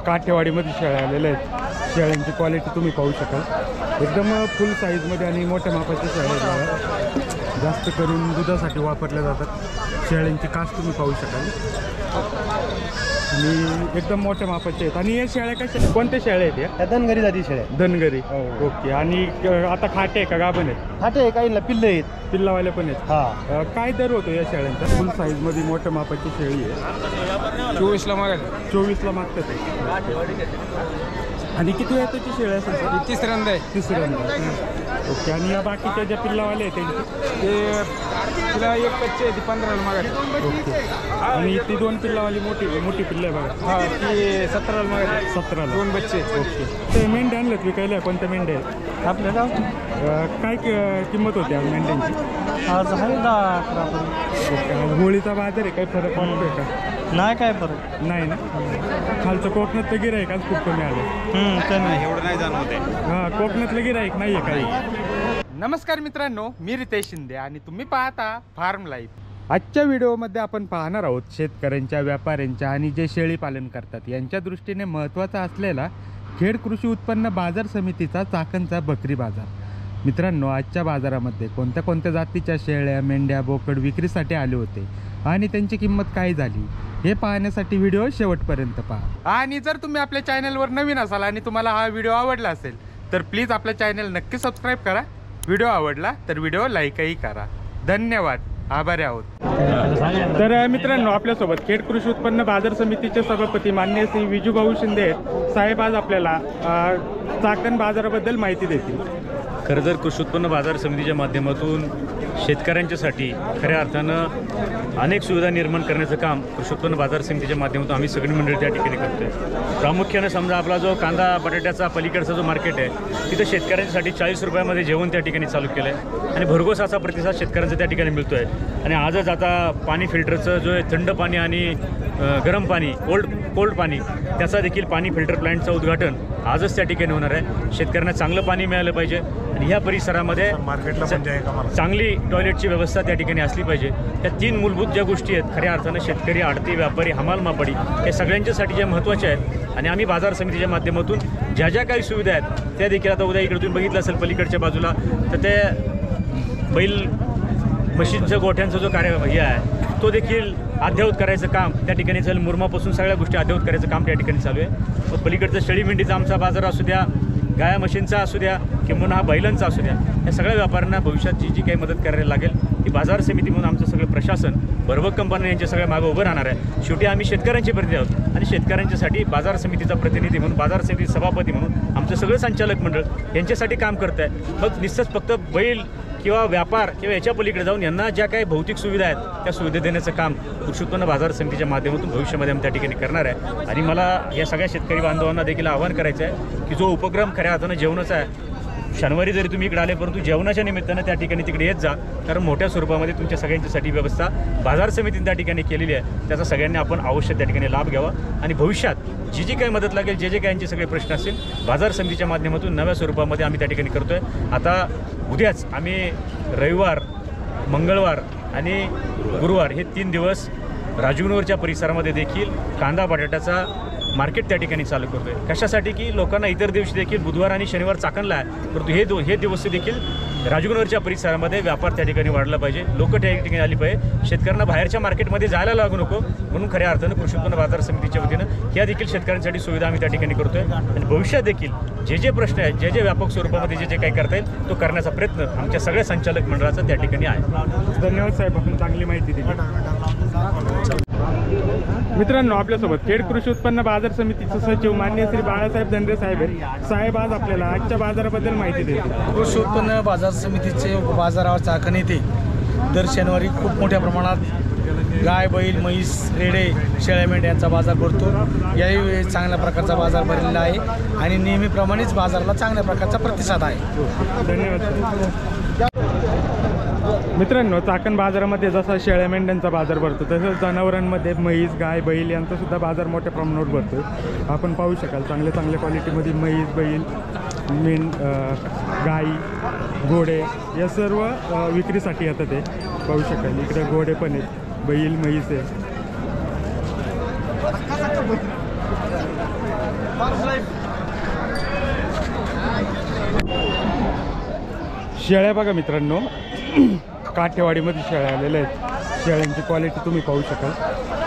काठेवाडीमध्ये शेळ्या आलेल्या आहेत। शेळ्यांची क्वालिटी तुम्ही पाहू शकाल, एकदम फुल साईजमध्ये आणि मोठ्या मापाच्या शेळ्या आहेत। जास्त करून दुधासाठी वापरल्या जातात। शेळ्यांची कास तुम्ही पाहू शकाल आणि एकदम मोठ्या मापाचे आहेत। आणि या शेळ्या कशा, कोणत्या शेळ्या आहेत या? धनगरी जाती शेळ्या, धनगरी। ओके। आणि आता खाटे आहे का गाभण आहेत? खाटे आहे, काही पिल्ले आहेत, पिल्लावाल्या पण आहेत। हा। काय दर होतो या शेळ्यांचा? फुल साईजमध्ये मोठ्या मापाची शेळी आहे। 24ला मागत 24ला मागतात आहे। आणि किती वेळ त्याची शेळ्या असेल? तिसऱ्यांदा आहे। तिसऱ्यांदा। ओके। आणि या बाकीच्या ज्या पिल्लावाल्या आहेत त्यांची ते तिला एक कच्चे आहे, ती 15ला मागत। ओके। आणि ती दोन पिल्लावाली मोठी पिल्ले आहे बघा, हा, ती 17ला मागत। 17ला। दोन बच्चे। ओके। ते मेंढ्या आणल्यात विकायला, कोणत्या मेंढ्या आहेत आपल्याला? काय किंमत होती आज मेंढ्यांची? आज आहे 10-11 ओके। होळीचा बाजार आहे, काही फरक पडतोय का? नाही, काय फरक नाही ना? खालचं कोकणातलं गिराईक आज खूप कमी आलं। कमी एवढं नाही जाणवत आहे। हां, कोकणातलं गिराईक नाही आहे काही। नमस्कार मित्रांनो, मी रितेश शिंदे आणि तुम्ही पाहता फार्म लाईफ। आजच्या व्हिडिओमध्ये आपण पाहणार आहोत शेतकऱ्यांच्या, व्यापाऱ्यांच्या आणि जे शेळी पालन करतात यांच्या दृष्टीने महत्त्वाचा असलेला खेड कृषी उत्पन्न बाजार समितीचा चाकणचा बकरी बाजार। मित्रांनो, आजच्या बाजारामध्ये कोणत्या कोणत्या जातीच्या शेळ्या, मेंढ्या, बोकड विक्रीसाठी आले होते आणि त्यांची किंमत काय झाली हे पाहण्यासाठी व्हिडिओ शेवटपर्यंत पहा। आणि जर तुम्ही आपल्या चॅनलवर नवीन असाल आणि तुम्हाला हा व्हिडिओ आवडला असेल तर प्लीज आपल्या चॅनल नक्की सबस्क्राईब करा। व्हिडिओ आवडला तर व्हिडिओ लाईकही करा। धन्यवाद, आभारी आहोत। तर मित्रांनो, आपल्यासोबत खेड कृषी उत्पन्न बाजार समितीचे सभापती माननीय श्री विजूभाऊ शिंदे आहेत। साहेब आज आपल्याला चाकण बाजाराबद्दल माहिती देतील। कर्जत कृषी उत्पन्न बाजार समितीच्या माध्यमातून शेतकऱ्यांच्यासाठी खऱ्या अर्थानं अनेक सुविधा निर्माण करण्याचं काम कृषी उत्पन्न बाजार समितीच्या माध्यमातून आम्ही सगळी मंडळी त्या ठिकाणी करतो आहे। प्रामुख्याने समजा आपला जो कांदा बटाट्याचा पलीकडचा जो मार्केट आहे तिथं शेतकऱ्यांसाठी 40 रुपयामध्ये जेवण त्या ठिकाणी चालू केलं आहे आणि भरघोस असा प्रतिसाद शेतकऱ्यांचा त्या ठिकाणी मिळतो आहे। आणि आजच आता पाणी फिल्टरचं जो आहे थंड पाणी आणि गरम पाणी, कोल्ड पाणी, त्याचा देखील पाणी फिल्टर प्लांटचं उद्घाटन आजच त्या ठिकाणी होणार आहे। शेतकऱ्यांना चांगलं पाणी मिळालं पाहिजे आणि ह्या परिसरामध्ये चांगली टॉयलेटची व्यवस्था त्या ठिकाणी असली पाहिजे। त्या 3 मूलभूत ज्या गोष्टी आहेत खऱ्या अर्थानं शेतकरी, आडती, व्यापारी, हमाल मापाडी हे सगळ्यांच्यासाठी ज्या महत्त्वाच्या आहेत आणि आम्ही बाजार समितीच्या माध्यमातून ज्या ज्या काही सुविधा आहेत त्या देखील आता उद्या इकडे तुम्ही बघितलं असेल पलीकडच्या बाजूला तर ते बैल मशीनचं गोठ्यांचा जो कार्य हे आहे तो देखील अद्ययावत करायचं काम त्या ठिकाणी चालू, मुरमापासून सगळ्या गोष्टी अद्ययावत करायचं काम त्या ठिकाणी चालू आहे। मग पलीकडचं शेळी मेंढीचा आमचा बाजार असू द्या, गाया मशीनचा असू द्या किंवा हा बैलांचा असू द्या, या सगळ्या व्यापाऱ्यांना भविष्यात जी काही मदत करायला लागेल ती बाजार समिती म्हणून आमचं सगळं प्रशासन, भरवक कंपन्या यांच्या सगळ्या मागं उभं राहणार आहे। शेवटी आम्ही शेतकऱ्यांचे प्रतिनिधी आहोत आणि शेतकऱ्यांच्यासाठी बाजार समितीचा प्रतिनिधी म्हणून, बाजार समिती सभापती म्हणून आमचं सगळं संचालक मंडळ यांच्यासाठी काम करत आहे। मग निश्चित फक्त बैल किंवा व्यापार किंवा याच्या पलीकडे जाऊन यांना ज्या काही भौतिक सुविधा आहेत त्या सुविधा देण्याचं काम कृषी उत्पन्न बाजार समितीच्या माध्यमातून भविष्यामध्ये आम्ही त्या ठिकाणी करणार आहे। आणि मला या सगळ्या शेतकरी बांधवांना देखील आवाहन करायचं आहे की जो उपक्रम खऱ्या अर्थानं जेवणाचा आहे, शनिवारी जरी तुम्ही इकडे आले परंतु जेवणाच्या निमित्तानं त्या ठिकाणी तिकडे येत जा, कारण मोठ्या स्वरूपामध्ये तुमच्या सगळ्यांच्यासाठी व्यवस्था बाजार समितीने त्या ठिकाणी केलेली आहे। त्याचा सगळ्यांनी आपण अवश्य त्या ठिकाणी लाभ घ्यावा आणि भविष्यात जी जी काही मदत लागेल, जे काही यांचे सगळे प्रश्न असतील बाजार समितीच्या माध्यमातून नव्या स्वरूपामध्ये आम्ही त्या ठिकाणी करतो आहे। आता उद्याच आम्ही रविवार, मंगळवार आणि गुरुवार हे 3 दिवस राजगुरूवरच्या परिसरामध्ये देखील कांदा बटाट्याचा मार्केट त्या ठिकाणी चालू करतो आहे। कशासाठी की लोकांना इतर दिवशी देखील बुधवार आणि शनिवार चाकणला आहे परंतु हे दिवस देखील राजगुरूवरच्या परिसरामध्ये व्यापार त्या ठिकाणी वाढला पाहिजे, लोक त्या ठिकाणी आली पाहिजे, शेतकऱ्यांना बाहेरच्या मार्केटमध्ये जायला लागू नको म्हणून खऱ्या अर्थानं कृषी उत्पन्न बाजार समितीच्या वतीनं ह्या देखील शेतकऱ्यांसाठी सुविधा आम्ही त्या ठिकाणी करतो आहे। आणि भविष्यात देखील जे प्रश्न आहेत, जे व्यापक स्वरूपामध्ये जे काही करता येईल तो करण्याचा प्रयत्न आमच्या सगळ्या संचालक मंडळाचा त्या ठिकाणी आहे। धन्यवाद साहेब, आपण चांगली माहिती दिली। मित्रांनो, आपल्यासोबत खेड कृषी उत्पन्न बाजार समितीचे सचिव माननीय श्री बाळासाहेब धनरे साहेब आहेत। साहेब आज आपल्याला आजच्या बाजाराबद्दल माहिती देतील। कृषी उत्पन्न बाजार समितीचे बाजारावर चाकण येथे दर शनिवारी खूप मोठ्या प्रमाणात गाय, बैल, म्हैस, रेडे, शेळ्या, मेंढ्यांचा बाजार भरतो। याही चांगल्या प्रकारचा बाजार भरलेला आहे आणि नेहमीप्रमाणेच बाजाराला चांगल्या प्रकारचा प्रतिसाद आहे। धन्यवाद मित्रांनो, चाकण बाजारामध्ये जसा शेळ्या मेंढ्यांचा बाजार भरतो तसंच जनावरांमध्ये म्हैस, गाय, बैल यांचा सुद्धा बाजार मोठ्या प्रमाणावर भरतो। आपण पाहू शकाल चांगल्या क्वालिटीमध्ये म्हैस, बैल, गाई, घोडे या सर्व विक्रीसाठी येतात। ते पाहू शकाल, इकडे घोडे पण आहेत, बैल, म्हैस आहे। शेळ्या बघा मित्रांनो, काठेवाडीमध्ये शेळ्या आलेल्या आहेत. शेळ्यांची क्वालिटी तुम्ही पाहू शकाल,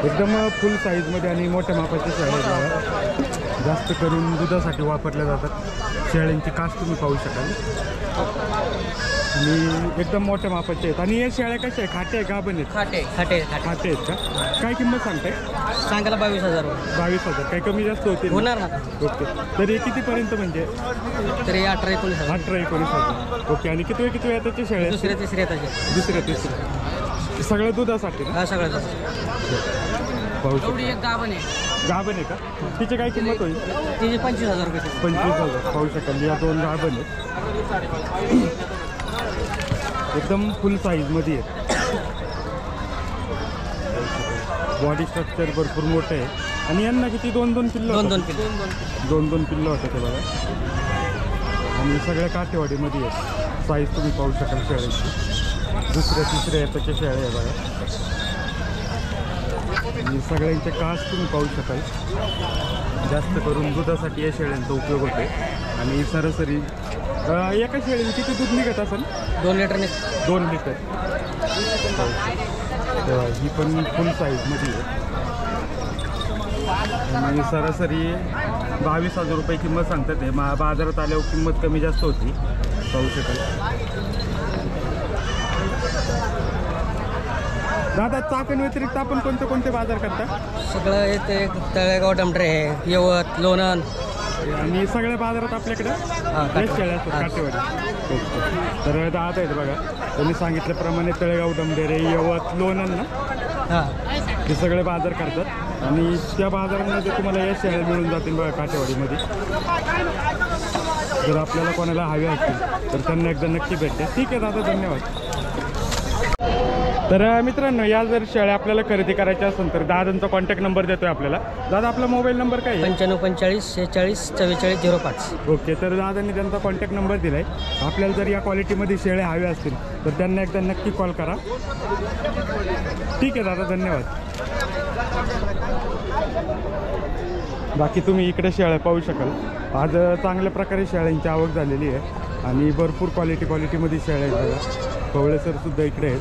एकदम फुल साईजमध्ये आणि मोठ्या मापाच्या शेळ्या आहेत बघा. जास्त करून दुधासाठी वापरल्या जातात. शेळ्यांची कास तुम्ही पाहू शकाल आणि एकदम मोठ्या मापाचे आहेत. आणि या शेळ्या कशा आहे, खाटे आहे गाभण आहेत? खाटे खाटे खाटे खाटे आहेत का? काय किंमत सांगताय? सांगायला 22,000 22,000. काही कमी जास्त होते होणार ना. ओके. तर हे कितीपर्यंत म्हणजे? तरी 18-19,000. 18-19,000. ओके. आणि किती वेळ त्याच्या शेळ्या? दुसऱ्या तिसऱ्या त्याचे दुसऱ्या तिसऱ्या सगळं दुधासाठी ना? हा सगळं पाहू एवढी शकतो. एक गाभण आहे. गाभण आहे का? तिची काय किंमत होईल? तिचे 25,000 रुपये. 25,000. पाहू शकाल या 2 गाभण आहेत, एकदम फुल साईजमध्ये आहे. बॉडी स्ट्रक्चर भरपूर मोठं आहे. आणि यांना किती 2-2 पिल्लं? 2-2 किलो. 2-2 पिल्लं होतं ते बघा. आणि सगळ्या काठेवाडीमध्ये आहेत. साईज तुम्ही पाहू शकाल शेळ्यांची. दुसऱ्या तिसऱ्या याच्याच्या शेळ्या आहे बघा. आणि सगळ्यांचे कास तुम्ही पाहू शकाल. जास्त करून दुधासाठी या शेळ्यांचा उपयोग होते. आणि सरासरी एका शेळीने किती दूध निघत असेल? 2 लिटरने. 2 लिटर. ही पण फुल साईजमध्ये आहे. आणि सरासरी 22,000 रुपये किंमत सांगतात आहे. बाजारात आल्यावर किंमत कमी जास्त होती, पाहू शकाल. दादा, चाकण व्यतिरिक्त आपण कोणते बाजार करता? सगळं येते. तळेगाव डमडरे आहे, यवत, लोणंद. आणि सगळ्या बाजारात आपल्याकडे काठेवाडी. शेळ्या असतात काठेवाडी. तर दादा आहेत बघा, त्यांनी सांगितल्याप्रमाणे तळेगाव, डमडेरे, यवत, लोणंद ना, हां हे सगळे बाजार करतात. आणि त्या बाजारांमध्ये तुम्हाला या शेळ्या मिळून जातील बघा काठेवाडीमध्ये. जर आपल्याला कोणाला हवे असतील तर त्यांना एकदा नक्की भेटते. ठीक आहे दादा, धन्यवाद. तर मित्रांनो, या जर शेळ्या आपल्याला खरेदी करायच्या असेल तर दादांचा कॉन्टॅक्ट नंबर देतोय आपल्याला. दादा, आपला मोबाईल नंबर काय आहे? 95 45 46 44 05. ओके. तर दादांनी त्यांचा कॉन्टॅक्ट नंबर दिला आहे. आपल्याला जर या क्वालिटीमध्ये शेळ्या हव्या असतील तर त्यांना एकदा नक्की कॉल करा. ठीक आहे दादा, धन्यवाद. बाकी तुम्ही इकडे शेळ्या पाहू शकाल. आज चांगल्या प्रकारे शेळ्यांची आवक झालेली आहे आणि भरपूर क्वालिटीमध्ये शेळ्या आहेत बघा. कवळे सर सुद्धा इकडे आहेत.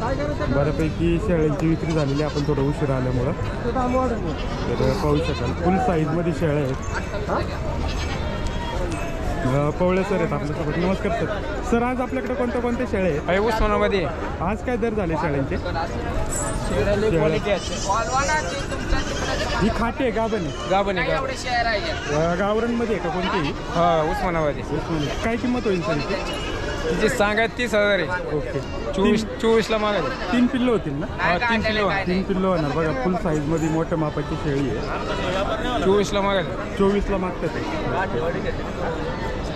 बऱ्यापैकी शेळ्यांची विक्री झालेली आहे, आपण थोडं उशीर आल्यामुळं. तर पाहू शकाल फुल साईजमध्ये शेळ्या आहेत. पवळे सर आहेत आपल्यासोबत. नमस्कार सर. सर, आज आपल्याकडे कोणत्या शेळ्या आहेत? आहे उस्मानाबादी. आज काय दर झाले शेळ्यांचे? ही खाटी आहे, गाभण आहे? गाभण आहे. गावरांमध्ये आहे का कोणतीही? हा उस्मानाबादी. काय किंमत होईल सर इथे? तिची सांगाय 30,000 आहे. ओके. 24ला मागायचं. 3 पिल्लं होतील ना? हा 3 किलो. 3 पिल्लं होणार बघा. फुल साईजमध्ये मोठ्या मापाची शेळी आहे. 24ला मागायचं. 24ला मागतात ते.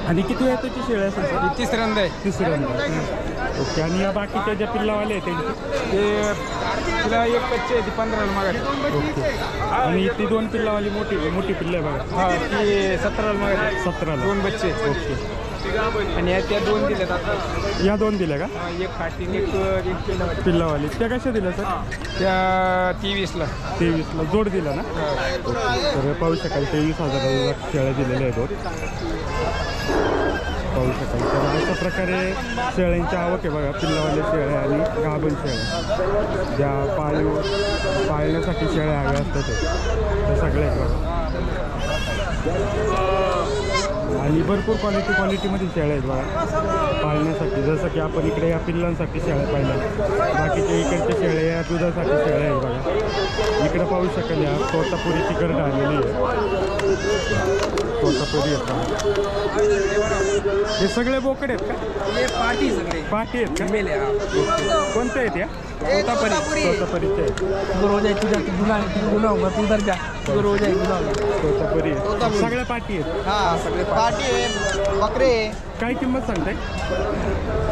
आणि किती वेळा त्याची शेळी असेल सर? तिसऱ्यांदा आहे. तिसऱ्यांदा. ओके. आणि या बाकीच्या ज्या पिल्लावाले आहेत त्यांची? ते तिला एक कच्चे आहे, ती 15ला मागायचं. ओके. आणि ती 2 पिल्लावाली मोठी पिल्लं आहे बघा. हा ती 17ला मागायचं. 17ला. 2 बच्चे. ओके. आणि त्या 2 दिल्यात आता. या 2 दिल्या का? एक खाटी एक पिल्लावाली. पिल्लावाली त्या कशा दिल्या सर? त्या 23ला. 23ला जोड दिला ना? ओके. तर पाहू शकाल 23,000 शेळ्या दिलेल्या आहेत. पाहू शकाल. तर अशा प्रकारे शेळ्यांची आवक आहे बघा. पिल्लावाले शेळ्या आणि गाभण शेळ्या, ज्या पाळण्यासाठी शेळ्या हव्या असतात त्या सगळ्या आहेत बघा. आणि भरपूर क्वालिटीमध्ये शेळ्या आहेत बघा पाळण्यासाठी. जसं की आपण इकडे या पिल्लांसाठी शेळ्या पाहिल्या, बाकीच्या इकडच्या शेळ्या या दुधासाठी शेळ्या आहेत बघा. इकडे पाहू शकाल या तोतापुरीची करड आलेली आहे. तोतापुरी आहेत बघा. हे सगळे बोकड आहेत का? हे पाटी सगळे. पाठी आहेत का? मेले. कोणत्या आहेत या? तोतापुरीचे आहेत. तोतापुरी आहेत. सगळ्या पाठी आहेत. हां सगळे पाटी आहे. बकरे. काय किंमत सांगताय?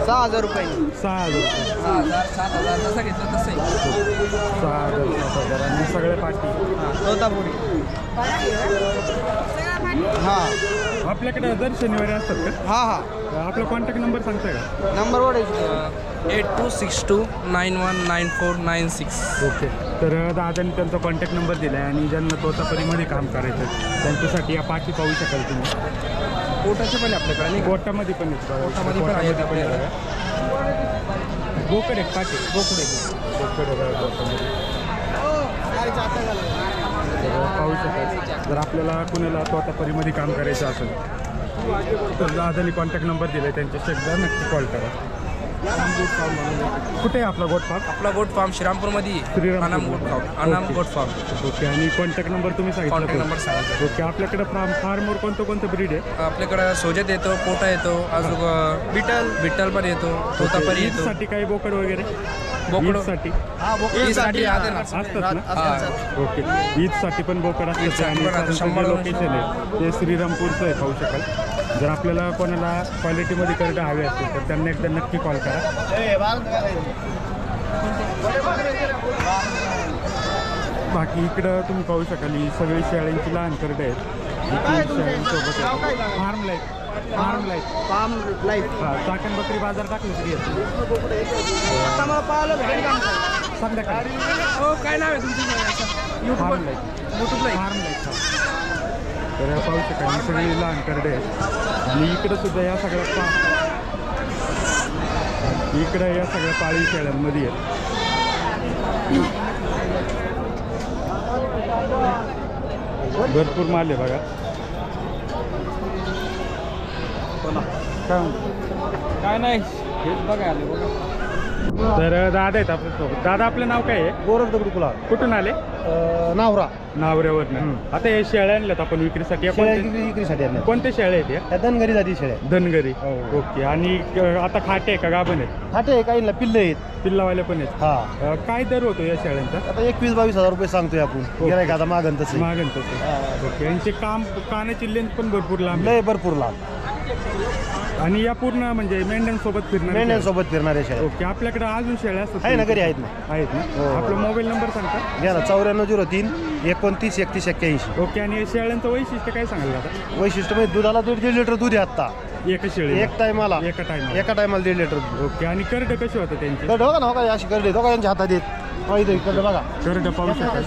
6,000 रुपये. 6,000 रुपये. 6,000 7,000 जसं घेतलं तसं आहे. 6,000 7,000 आणि सगळ्या पाठी. तोतापुरी. हां आपल्याकडे दर शनिवारी असतात का? हां हां. आपला कॉन्टॅक्ट नंबर सांगताय का? नंबर वर 8262 919496. ओके. तर दादांनी त्यांचा कॉन्टॅक्ट नंबर दिला आहे आणि ज्यांना तोतापुरीमध्ये काम करायचं त्यांच्यासाठी या पाठी पाहू शकाल तुम्ही. पोटाचे पण आपल्याकडे. गोटामध्ये पण आहेत. गोटामध्ये पण आहेत आपल्याकडे. बोकड एक पाटे बोकड पाहू शकाल. जर आपल्याला कुणाला तोतापुरीमध्ये काम करायचं असेल तर दादानी कॉन्टॅक्ट नंबर दिले, त्यांच्याशी एकदा नक्की कॉल करा. कुठे आहे आपला गोट फार्म? आपला गोट फार्म श्रीरामपूरमध्ये श्रीरामपूर. अनाम गोट फार्म, अनाम गोट फार्म. ओके. आणि कॉन्टॅक्ट नंबर तुम्ही कॉन्टॅक्ट सांगितला? नंबर सांगा. ओके. आपल्याकडे फार्मवर कोणतं ब्रीड आहे? आपल्याकडं सोजत येतो, कोटा येतो, अजून बिटल पण येतो, तोतापरी येतो. ईदसाठी काही बोकड वगैरे? बोकड ईदसाठी ईदसाठी आहे ना. असतात ना? हा. ओके. ईदसाठी पण बोकड असतात. ईदसाठी आणि पण आता त्यांचं जे 100 लोकेशन आहे ते श्रीरामपूरचं आहे, पाहू शकाल. जर आपल्याला कोणाला क्वालिटीमध्ये करडे हवे असतील तर त्यांना एकदा नक्की कॉल करा. बाकी इकडं तुम्ही पाहू शकाल ही सगळी शेळ्यांची लहान करडे आहेत. शेळ्यांसोबत फार्म लाईफ हां, चाकण बकरी बाजार टाकले तरी संध्याकाळी. काय नाव आहे तुमचं? फार्म लाईफ तर पाहू शकाल ही सगळी लहान करडे आहेत. आणि इकडं सुद्धा या सगळ्या पाळी शेळ्यांमध्ये आहेत. भरपूर माल आहे बघा. काय म्हणतो? काय नाही हेच बघा आले बघा. तर दादा आहेत आपल्यासोबत. दादा आपलं नाव काय आहे? गोरख दगडू कुला कुठून आले? नावरा नावऱ्यावरनं. आता हे शेळ्या आणल्यात आपण विक्रीसाठी. विक्रीसाठी आणल्या. कोणत्या शेळ्या आहेत या? त्या धनगरी जाती शेळ्या धनगरी. हो. ओके. आणि आता खाटे आहे का गाभण आहेत? फाटे काही पिल्ल आहेत. पिल्लावाल्या पण आहेत. हा. काय दर होतो या शेळ्यांचा? आता 21-22 रुपये सांगतोय आपण. गिरायक आता मागन तसे मागण तसं. ओके. यांचे कानाची लेंथ पण भरपूर लांब आहे. लय भरपूर लाभ. आणि या पूर्ण म्हणजे मेंढ्यांसोबत फिरणार? मेंढ्यांसोबत फिरणारे शेळ्या ओके. आपल्याकडे अजून शेळ्या असतात? आहे ना, घरी आहेत ना. आहेत ना. हो. आपला मोबाईल नंबर सांगता? घ्या ना. 9403 29 31 81. ओके. आणि या शेळ्यांचं वैशिष्ट्य काय सांगाल आता? वैशिष्ट्य म्हणजे दुधाला 1.5 लिटर दूध आहे आता. एका शेळी एक टायमाला एका टाइम. एका टायमाला 1.5 लिटर दूध. ओके. आणि करड कशी होतं त्यांची? करडे बघा ना, बघा अशी करडे बघा यांच्या हातात येत. करडे बघा. करड पाहू शकाल.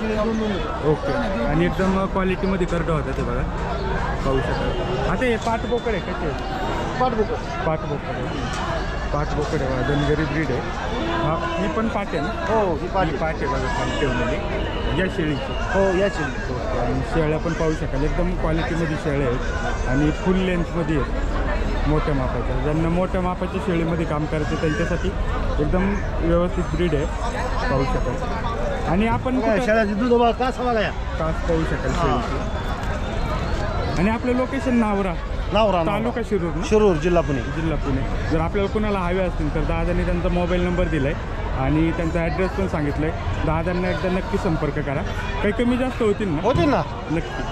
ओके. आणि एकदम क्वालिटीमध्ये करड होतं ते बघा, पाहू शकाल. आता हे पाठबोकड आहे कसे आहेत? पाठबोकड आहे बघा. धनगरी ब्रीड आहे. हा, ही पण पाट आहे ना? हो, ही पाट आहे बघा खाली ठेवलेली या शेळीची. हो, याची. ओके. आणि शेळ्या पण पाहू शकाल एकदम क्वालिटीमध्ये शेळ्या आहेत आणि फुल लेंथमध्ये आहेत, मोठ्या मापाच्या. ज्यांना मोठ्या मापाच्या शेळीमध्ये काम करायचं त्यांच्यासाठी एकदम व्यवस्थित ब्रीड आहे, पाहू शकाल. आणि आपण शेळ्याची दूध बघा कास बघा या. कास पाहू शकाल शेळीची. आणि आपलं लोकेशन नावरा, तालुका शिरूर ना? शिरूर, जिल्हा पुणे. जर आपल्याला कुणाला हवे असतील तर दादांनी त्यांचा मोबाईल नंबर दिला आहे आणि त्यांचा ॲड्रेस पण सांगितलं आहे. दादांना एकदा नक्की संपर्क करा. काही कमी जास्त होतील ना? होतील ना. नक्की.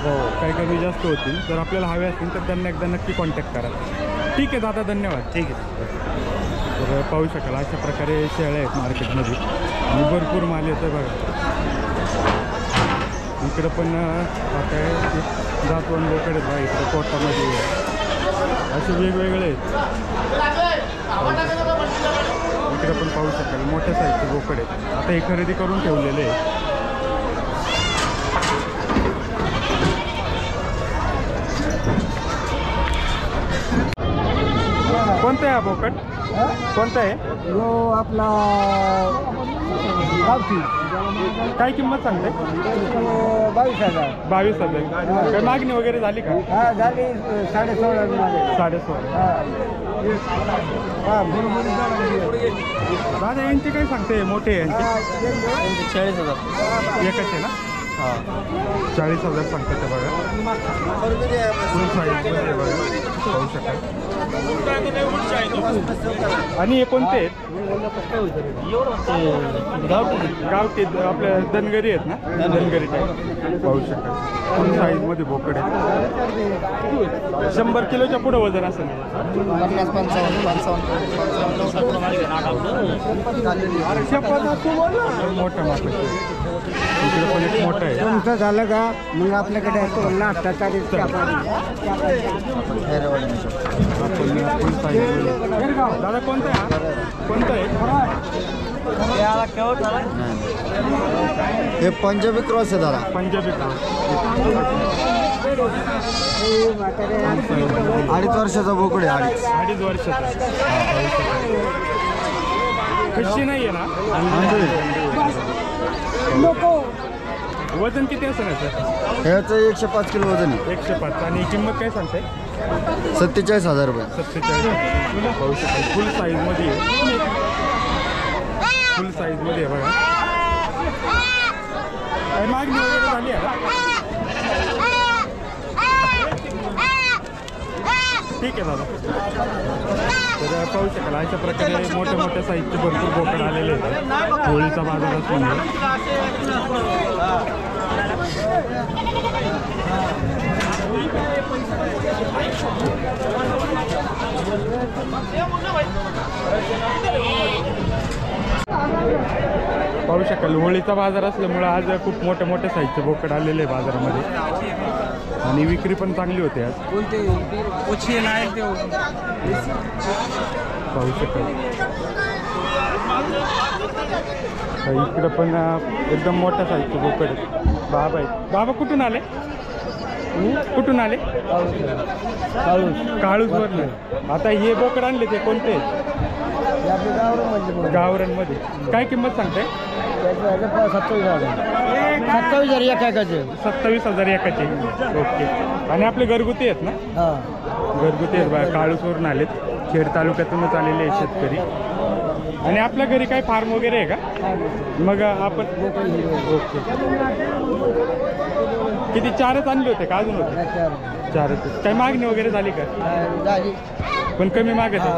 काही कमी जास्त होतील. जर आपल्याला हवे असतील तर त्यांना एकदा नक्की कॉन्टॅक्ट करा. ठीक आहे दादा, धन्यवाद. ठीक आहे. तर पाहू शकाल अशा प्रकारे शेळ्या आहेत मार्केटमध्ये आणि भरपूर माल येतो बघा. इकडं पण आता जातवन बोकड आहेत बघा. इकडं कोटामध्ये असे वेगवेगळे आहेत. इकडं पण पाहू शकाल मोठ्या साईजचे बोकड आहेत. आता हे खरेदी करून ठेवलेले आहे. कोणता आहे हा बोकड? कोणता आहे? आपला गावठी. काय किंमत सांगते? 22,000. 22,000. काय मागणी वगैरे झाली का? हा, झाली 16.5. 16.5. दादा यांचे काय सांगते मोठे यांचे? 40,000. एकच आहे ना? 40,000 सांगतात ते बघा. फुल साईजमध्ये बघा, पाहू शकाल. आणि हे कोणते आहेत? गावठी आपल्या धनगरी आहेत ना? धनगरी टाईप पाहू शकाल. फुल साईजमध्ये बोकड आहेत. 100 किलोच्या पुढं वजन असेल. 50-55. मोठा मापाचे. इकडे पण एक मोठं आहे. तुमचं झालं का मग आपल्याकडे असतो नाश्ता दादा कोणतं आहे? कोणतं आहे? हे पंजाबी क्रॉस आहे दादा. पंजाबी क्रॉस. 2.5 वर्षाचा बोकड आहे. 2.5 वर्षाचा. कशी नाही आहे ना? वजन किती असेल याचं? ह्याचं 105 किलो वजन आहे. 105. आणि किंमत काय सांगते? 47,000 रुपये. 47. पाहू शकाल फुल साईजमध्ये आहे. फुल साईजमध्ये आहे बघा. काय मागणी वगैरे झाली आहे का? ठीक आहे दादा. तर पाहू शकाल अशा प्रकारे मोठ्या मोठ्या साईजचे भरपूर बोकड आलेले आहेत होळीचा बाजार असल्यामुळे. पाहू शकाल होळीचा बाजार असल्यामुळे आज खूप मोठ्या मोठ्या साईजचे बोकड आलेले आहे बाजारामध्ये आणि विक्री पण चांगली होते आज. पाहू शकाल इकडं पण एकदम मोठ्या साईजचे बोकड आहेत. बाबा आहेत. बाबा कुठून आले? कुठून आले? काळूसवरनं. आता हे बोकड आणले ते कोणते आहेत? गावरांमध्ये. काय किंमत सांगताय? 27,000 एकाचे. 27,000 एकाचे. ओके. आणि आपले घरगुती आहेत ना? घरगुती आहेत बघा. काळूसवरून आलेत. खेड तालुक्यातूनच आलेले आहेत शेतकरी. आणि आपल्या घरी काय फार्म वगैरे आहे का? मग आपण ओके. किती? 4च आणले होते का अजून होते? 4च. काय मागणी वगैरे झाली का? पण कमी मागत आहे.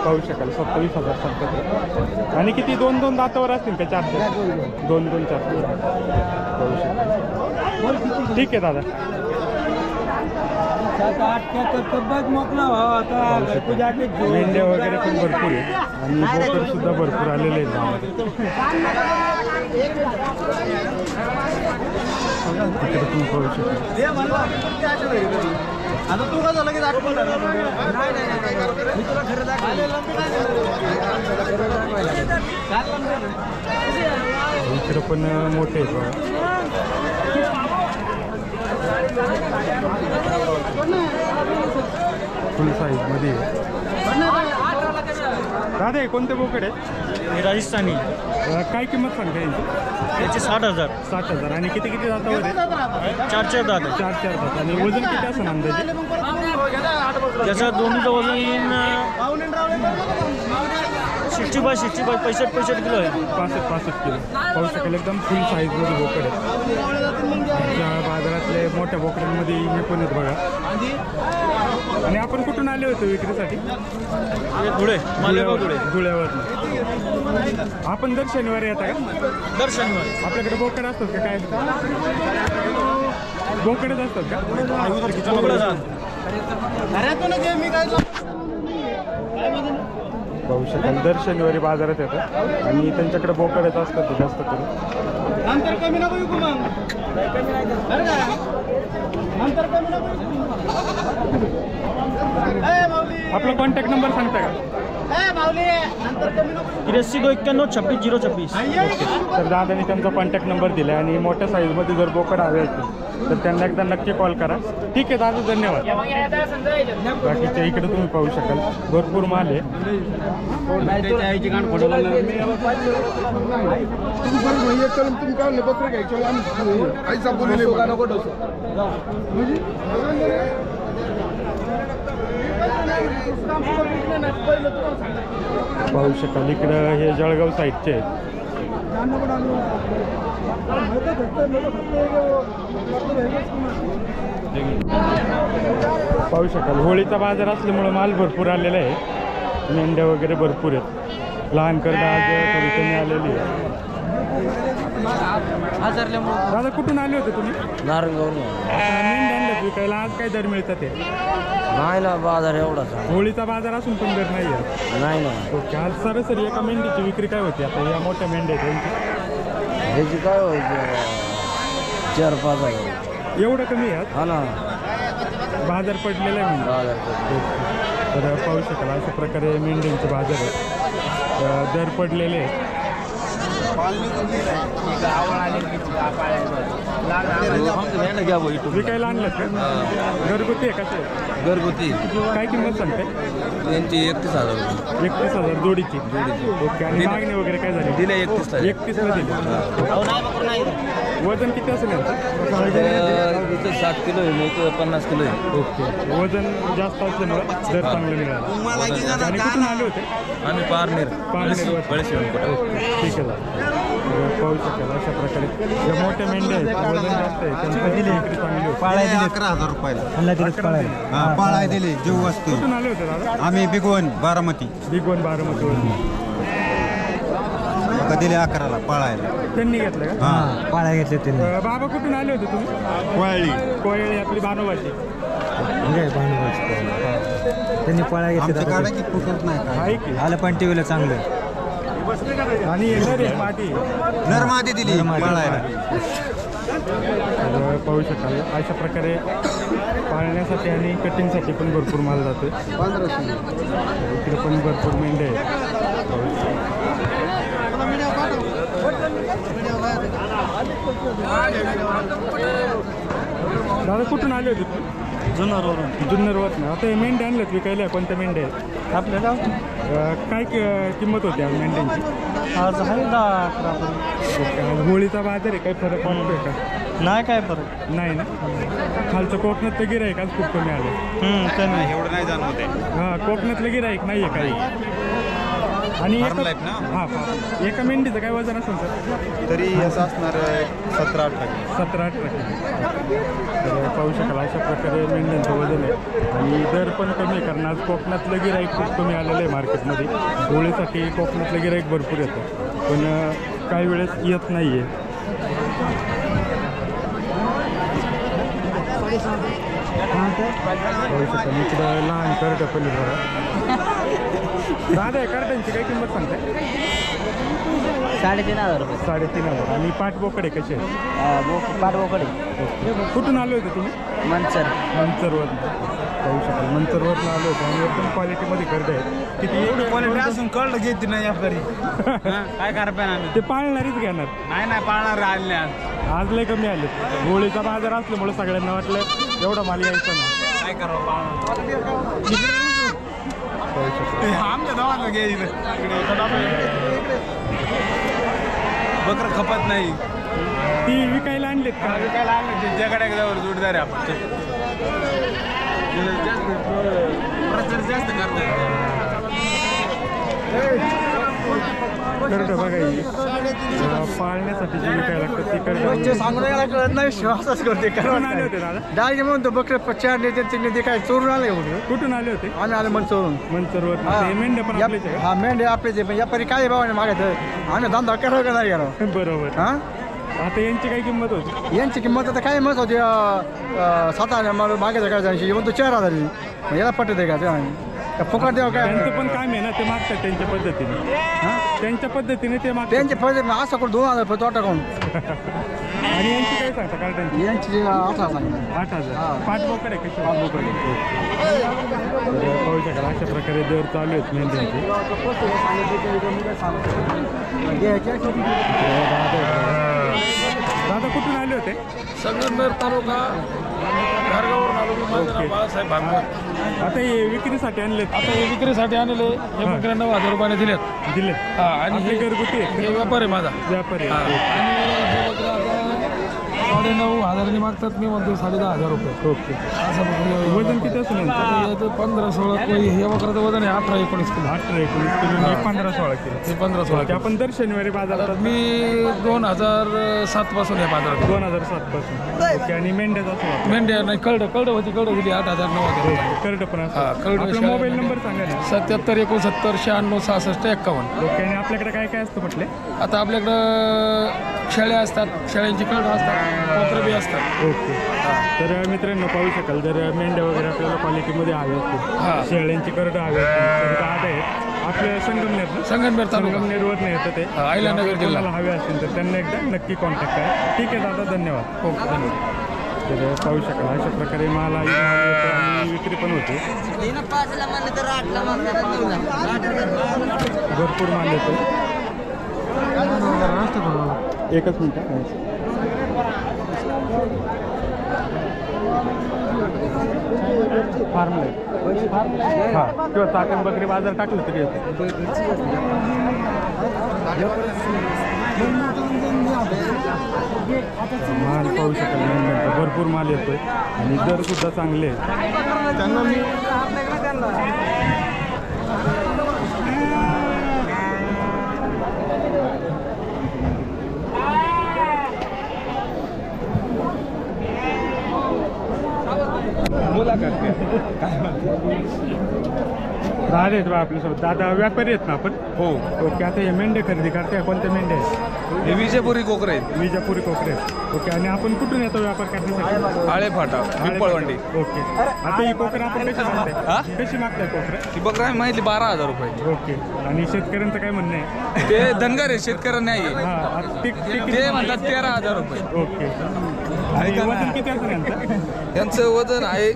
पाहू शकाल 27,000 सांगतात. आणि किती? 2-2 दातावर असतील का? 4 2-2 4 पाहू शकाल. ठीक आहे दादा. मेंढ्या वगैरे पण भरपूर आहे आणि बोकड सुद्धा भरपूर आलेले आहेत. तिकडे तुम्ही पाहू शकता. इकडे पण मोठे आहेत बघा. फुल साईज मध्ये. दादा हे कोणते बोकड आहेत? राजस्थानी. काय किंमत सांगता यांची? याचे 60,000. 60,000. आणि किती किती दातावर आहे? 4 दात. 4 दात. आणि वजन किती असं अंदाजे? त्याचं दोन्हीचं वजन 65 किलो आहे. 65 किलो. पाहू शकाल एकदम फुल साईजमध्ये बोकड आहेत. या बाजारातले मोठ्या बोकड्यांमध्ये हे पण आहेत बघा. आणि आपण कुठून आले होते विक्रीसाठी? धुळ्यावरनं. आपण दर शनिवारी येता का? दर शनिवारी. आपल्याकडे बोकड असतात का? काय बोकडच असतात का? पाहू शकाल दर शनिवारी बाजारात येतात आणि त्यांच्याकडे बोकडच असतात जास्त करून. आपला कॉन्टॅक्ट नंबर सांगता का? 83-291-26-026. तर दादाने त्यांचा कॉन्टॅक्ट नंबर दिला आणि मोठ्या साईजमध्ये जर बोकड हवे असतील तर त्यांना एकदा नक्की कॉल करा. ठीक आहे दादा, धन्यवाद. बाकीच्या इकडे तुम्ही पाहू शकाल भरपूर माल आहे. पाहू शकाल इकडं हे जळगाव साईडचे आहेत. पाहू शकाल होळीचा बाजार असल्यामुळे माल भरपूर आलेला आहे. मेंढ्या वगैरे भरपूर आहेत. लहान करडा आज थोडी कमी आलेली आहे. दादा कुठून आले होते तुम्ही? नारंगावरून. मेंढ्या आणल्यात विकायला. आज काय दर मिळतात ते? नाही ना बाजार एवढाच होळीचा बाजार असून पण दर नाही आहे. नाही ना. ओके. आज सरासरी एका मेंढीची विक्री काय होती? आता या मोठ्या मेंढ्या आहेत त्यांची ह्याची काय व्हायची? 4-5 हजार. एवढं कमी आहे हा ना. बाजार पडलेला आहे म्हणजे. बाजार तर पाहू शकाल अशा प्रकारे मेंढ्यांचे बाजार आहेत. दर पडलेले आहेत. विकायला आणलं का घरगुती आहे कसे घरगुती काय किंमत सांगते यांची 31,000 रुपये 31,000 जोडीची ओके आणि मागणी वगैरे काय झाली दिले 31,000 31ला दिली वजन किती असेल यांचं? इथं 60 किलो आहे नाही 50 किलो आहे ओके वजन जास्त असल्यामुळे दर चांगलं मिळालं आणि कुठून आले होते आम्ही पारनेर बळेशिवण ओके ठीक आहे पाहू शकाल अशा प्रकारे ज्या मोठ्या मेंढ्या आहेत वजन जास्त आहे त्यांची विक्री चांगली होती 11,000 रुपयाला पाळाय दिले जीव वस्तू कुठून आले होते दादा आम्ही बिगवन बारामती बिगवन बारामतीवरून दिले 11ला पाळायला त्यांनी घेतलं का हा पाळाय घेतले त्यांनी बाबा कुठून आले होते तुम्ही वाळली कोयळी आपली बानोबाची त्यांनी पाळाय घेतले कुठंच नाही आहे की आलं पण टीव्हीला चांगलं आणि येणार आहे माती नरमादी दिली पाळायला पाहू शकाल अशा प्रकारे पाळण्यासाठी आणि कटिंगसाठी पण भरपूर माल जातो इकडे पण भरपूर मेंढ्या आहेत दादा कुठून आले होते तू जुन्नरवरून आता हे मेंढ्या आणल्यात विकायला कोणत्या मेंढ्या आहेत आपल्याला काय किंमत होती आज मेंढ्यांची आज आहे 10-11. होळीचा बाजार आहे काही फरक वाटतोय का नाही काय फरक नाही ना खालचं कोकणातलं गिराईक आज खूप कमी आलं कमी एवढं नाही जाणवते हां कोकणातलं गिराईक नाही आहे काही आणि हां एका मेंढीचं काय वजन असेल सर तरी असं असणार 17-18 17-18 तर पाहू शकाल अशा प्रकारे मेंढ्यांचं वजन आहे आणि दर पण कमी आहे कारण आज कोकणातलं गिराईक खूप कमी आलेलं आहे मार्केटमध्ये होळीसाठी कोकणातलं गिराईक भरपूर येतं पण काही वेळेस येत नाही आहे पाहू शकाल इकडं लहान करडं पण आहे बघा दादा करड्यांची काय किंमत सांगताय 3,500 रुपये 3,500 आणि पाठबोकडे कसे आहेत पाठवकडे कुठून आले होते तुम्ही मंचरवरून पाहू शकाल मंचरवरून आले होते आणि एकदम क्वालिटीमध्ये करडे आहेत किती क्वालिटी असून कळलं घेते नाही आपल्याला काय करता आम्ही ते पाळणारीच घेणार नाही पाळणार आले आज लय कमी आले होळीचा बाजार असल्यामुळे सगळ्यांना वाटलं एवढा माल यायचा ना काय करावं आमच्या गावाला घे बकर खपत नाही ती विकायला आणलीत का काय लागलं जगाड्या जवळ जोडदार आहे आपण प्रचार जास्त करताय करडं बघा ही पाळण्यासाठी जे विकायला लागतं ती करडं सांगून यायला कळत नाही श्वासच करते कुठून आले होते दादा डायरेक्ट म्हणतो बकरे 4 नेते 3 नेते काय चोरून आले एवढे कुठून आले होते आम्ही आलो मन चोरून मंचरवर मेंढ्या पण आपलेच आहे हा मेंढे आपलेच आहे पण यापारी काय भावाने मागत आम्ही धंदा करावं का नाही करावं का? बरोबर हा आता यांची काय किंमत होती यांची किंमत आता काय मत होती 7,000 मला मागायचं काय जायची म्हणतो 4,000 याला पटत आहे का ते फुकट देऊ काय त्यांचं पण काम आहे ना ते मागतात त्यांच्या पद्धतीने त्यांच्या पद्धतीने ते मागतात त्यांचे पैसे असं करून 2,000 रुपये तोटा काढून आणि यांची काय सांगता कार्डांची यांची 8,000 सांगितलं 8,000 पाठबोकडे कशी पाठबोकडे पाहू शकाल अशा प्रकारे दर चालू आहेत मेंढ्यांचे दादा कुठून आले होते संगमनेर तालुका घारगावरून आलो ओके. बाळासाहेब भागवत आता हे विक्रीसाठी आणलेत आता हे विक्रीसाठी आणले हे बकऱ्या 9,000 रुपयाने दिलेत दिले हा आणि हे घरगुती आहे हे व्यापार आहे माझा व्यापारी हा. आहे. आणि हे बकऱ्या आता 9,500 मागतात मी म्हणतो 10,500 रुपये ओके असं बकऱ्या- वजन किती असेल यांचं? आता हे 15-16 हे बकऱ्याचं वजन आहे 18-19 किलो 18-19 किलो आणि 15-16 किलो हे 15-16 ओके, आपण दर शनिवारी बाजारात मी 2007 पासून या बाजारात 2007 पासून ओके आणि मेंढ्याचा असं वापर मेंढ्या नाही कळड होती 8,000-9,000 करडं पण हा, असं करडं आपला शाळेमध्ये. मोबाईल नंबर सांगा ना 77 69 96 66 51. ओके आणि आपल्याकडे काय काय असतं म्हटले आता आपल्याकडं शेळ्या असतात शेळ्यांची कळड असतात कोपरे बी असतात ओके तर मित्रांनो पाहू शकाल जर मेंढ्या वगैरे आपल्याला क्वालिटीमध्ये हवे हा. असतील शेळ्यांची करडं हवे असतील तर दादा आहेत आपल्या संगमनेर संगमनेर तालुका संगमनेरवर नाही येतं ते हा, अहिल्यानगर जिल्हा. कोणाला हवे असतील तर त्यांना एकदा नक्की कॉन्टॅक्ट करा ठीक आहे दादा धन्यवाद हो धन्यवाद तर पाहू शकाल अशा प्रकारे माल येतो आणि विक्री पण होते भरपूर माल येतो एकच मिनिट. फार्म लाईफ हां, किंवा चाकण बकरी बाजार टाकलं तरी येतं. माल पाहू शकाल मेंढ्यांचा भरपूर माल येतोय आणि दर सुद्धा चांगले आहेत. त्यांना मी दादा आहेत बा आपल्यासोबत. दादा व्यापारी आहेत ना आपण? हो. ओके. आता हे मेंढे खरेदी करताय, कोणते मेंढे आहेत? हे विजयपुरी कोकरे आहेत. विजापुरी कोकरे. ओके. आणि आपण कुठून येतो व्यापार करण्यासाठी? आळे फाटा पिंपळवंडी. ओके. आता ही कोकरं आपण कशी मागताय? कशी मागताय कोकरं? ती बकरा आम्ही माहिती 12,000 रुपये. ओके. आणि शेतकऱ्यांचं काय म्हणणं आहे? ते धनगर आहे, शेतकरी नाही आहे. हां, ते म्हणतात 13,000 रुपये. ओके. आणि वजन किती असेल यांचं? त्यांचं वजन आहे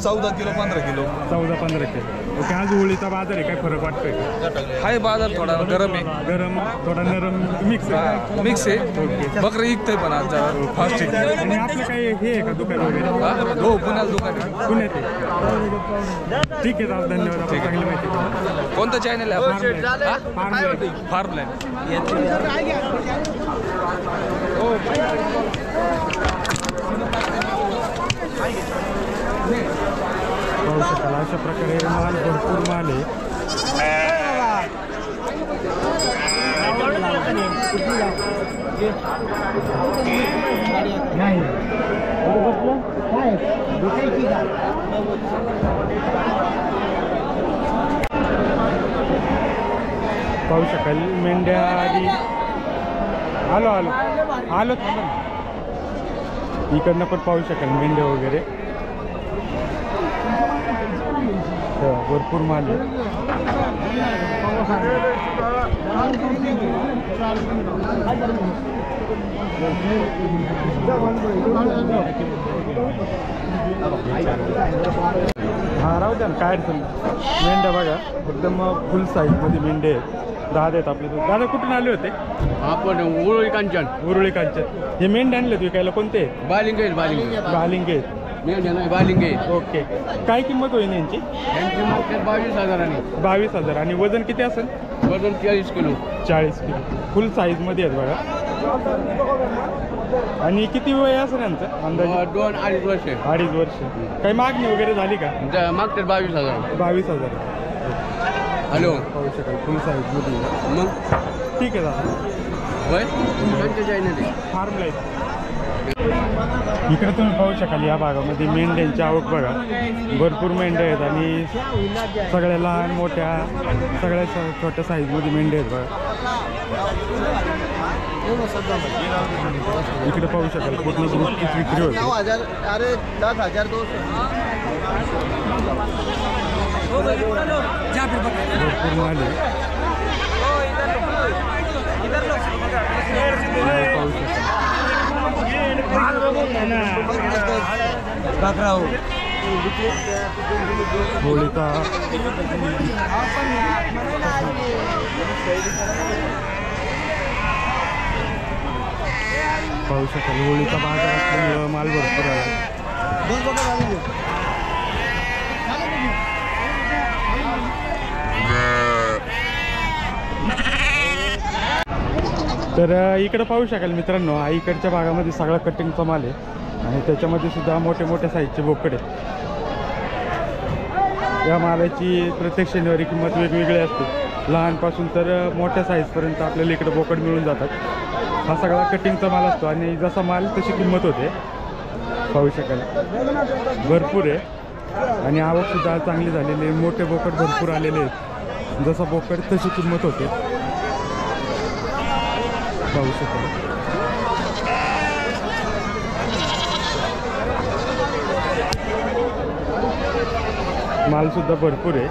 14 किलो 15 किलो. 14-15 किलो. ओके. आज होळीचा बाजार आहे, काय फरक वाटतोय का? हाय बाजार थोडा गरम आहे. गरम, थोडा नरम, मिक्स आहे. मिक्स आहे. बकरं विकतंय पण आज जरा फास्ट आहे. आणि आपलं काही हे आहे का दुकान वगैरे? हो, पुण्याला दुकान आहे. पुण्यात आहे. ठीक आहे दादा, धन्यवाद. आपण चांगली माहिती दिली. कोणतं चॅनल आहे? Farm life. पाहू शकाल अशा प्रकारे माल, भरपूर माल आहे. पाहू शकाल मेंढ्या आधी आलो आलो आलो थांबा ना. इकडनं पण पाहू शकाल मेंढ्या वगैरे. भरपूर माल आहे. हा राहू द्या ना, काय अडचण नाही. मेंढ्या बघा एकदम फुल साईजमध्ये मेंढे आहेत. दादा आहेत आपले. दादा कुठून आले होते? आपण उरुळी कांचन. उरुळी कांचन. हे मेंढ्या आणले विकायला कोणते? बालिंगे आहेत. बालिंगे बालिंगे आहेत. मेंढ्या नाही, बालिंगे. ओके. काय किंमत होईल यांची? यांची मार्केट 22,000. 22,000. आणि वजन किती असेल? वजन 40 किलो. 40 किलो. फुल साईजमध्ये आहेत बघा. आणि किती वय असेल यांचं अंदाजे? 2-2.5 वर्ष. 2.5 वर्ष. काही मागणी वगैरे झाली का? मागतात 22,000. 22,000. हॅलो. पाहू शकाल फुल साईजमध्ये. मग ठीक आहे दादा. होय, कोणत्या चॅनल आहे? Farm life. इकडे तुम्ही पाहू शकाल या भागामध्ये मेंढ्यांची आवक बघा. भरपूर मेंढ्या आहेत आणि सगळ्या लहान मोठ्या सगळ्या छोट्या साईजमध्ये मेंढ्या आहेत बघा. इकडे पाहू शकाल पूर्ण ग्रुपचीच विक्री होते. 10,000 भरपूर माल आहे. पाहू शकाल होळीचा पाहू शकाल होळीचा बाजार असल्यामुळं माल भरपूर आहे. तर इकडं पाहू शकाल मित्रांनो, हा इकडच्या भागामध्ये सगळा कटिंगचा माल आहे आणि त्याच्यामध्ये सुद्धा मोठे मोठ्या साईजचे बोकडे. या मालाची प्रत्येक शनिवारी किंमत वेगवेगळी असते. लहानपासून तर मोठ्या साईजपर्यंत आपल्याला इकडं बोकड मिळून जातात. हा सगळा कटिंगचा माल असतो आणि जसा माल तशी किंमत होते. पाहू शकाल भरपूर आहे आणि आवकसुद्धा चांगली झालेली आहे. मोठे बोकड भरपूर आलेले आहेत. जसा बोकड तशी किंमत होते. पाहू शकाल मालसुद्धा भरपूर आहे.